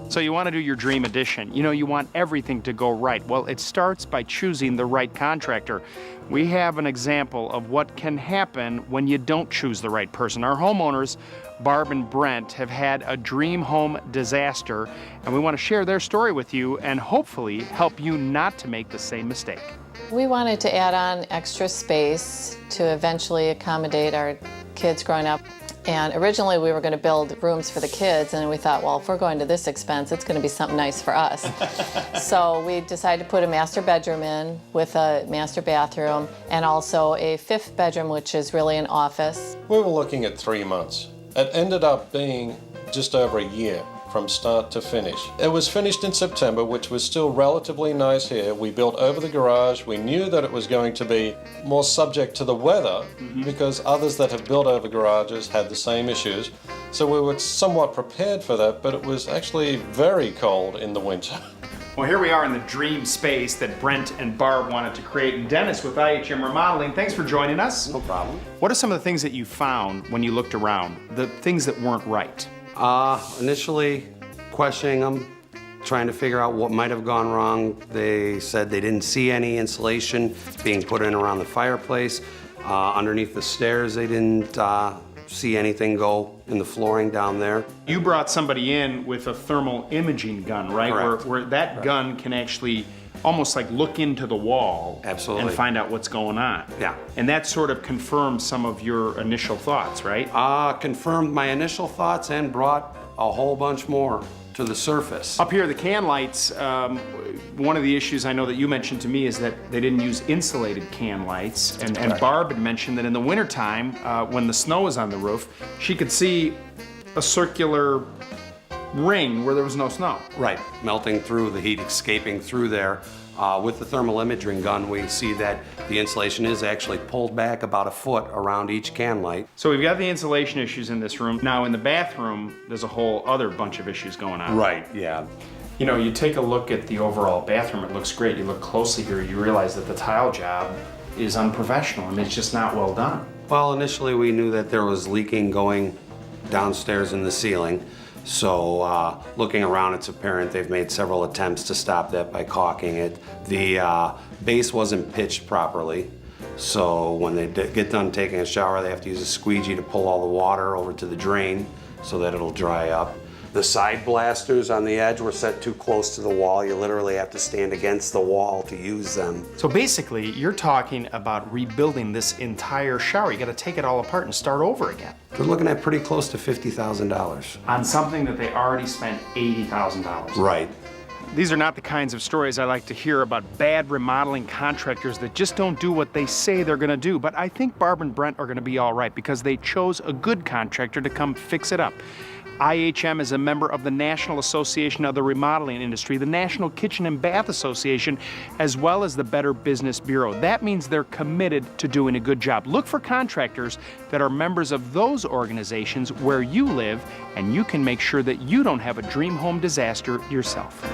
So you want to do your dream addition. You know, you want everything to go right. Well, it starts by choosing the right contractor. We have an example of what can happen when you don't choose the right person. Our homeowners, Barb and Brent, have had a dream home disaster, and we want to share their story with you and hopefully help you not to make the same mistake. We wanted to add on extra space to eventually accommodate our kids growing up. And originally we were going to build rooms for the kids, and we thought, well, if we're going to this expense, it's going to be something nice for us. So we decided to put a master bedroom in with a master bathroom and also a 5th bedroom, which is really an office. We were looking at 3 months. It ended up being just over a year from start to finish. It was finished in September, which was still relatively nice here. We built over the garage. We knew that it was going to be more subject to the weather because others that have built over garages had the same issues. So we were somewhat prepared for that, but it was actually very cold in the winter. Well, here we are in the dream space that Brent and Barb wanted to create. And Dennis with IHM Remodeling, thanks for joining us. No problem. What are some of the things that you found when you looked around, the things that weren't right? Initially questioning them, trying to figure out what might have gone wrong. They said they didn't see any insulation being put in around the fireplace. Underneath the stairs, they didn't see anything go in the flooring down there. You brought somebody in with a thermal imaging gun, right? Correct. Where that gun can actually almost like look into the wall. Absolutely. And find out what's going on. Yeah. And that sort of confirmed some of your initial thoughts, right? Confirmed my initial thoughts and brought a whole bunch more to the surface. Up here, the can lights, one of the issues I know that you mentioned to me is that they didn't use insulated can lights. And Barb had mentioned that in the wintertime, when the snow was on the roof, she could see a circular ring where there was no snow. Right, melting through, the heat escaping through there. With the thermal imaging gun, we see that the insulation is actually pulled back about a foot around each can light. So we've got the insulation issues in this room. Now in the bathroom, there's a whole other bunch of issues going on. Right, yeah. You know, you take a look at the overall bathroom, it looks great. You look closely here, you realize that the tile job is unprofessional and it's just not well done. Well, initially we knew that there was leaking going downstairs in the ceiling. So looking around, it's apparent they've made several attempts to stop that by caulking it. The base wasn't pitched properly. So when they get done taking a shower, they have to use a squeegee to pull all the water over to the drain so that it'll dry up. The side blasters on the edge were set too close to the wall. You literally have to stand against the wall to use them. So basically, you're talking about rebuilding this entire shower. You gotta take it all apart and start over again. They're looking at pretty close to $50,000. On something that they already spent $80,000. Right. These are not the kinds of stories I like to hear about bad remodeling contractors that just don't do what they say they're gonna do. But I think Barb and Brent are gonna be all right because they chose a good contractor to come fix it up. IHM is a member of the National Association of the Remodeling Industry, the National Kitchen and Bath Association, as well as the Better Business Bureau. That means they're committed to doing a good job. Look for contractors that are members of those organizations where you live, and you can make sure that you don't have a dream home disaster yourself.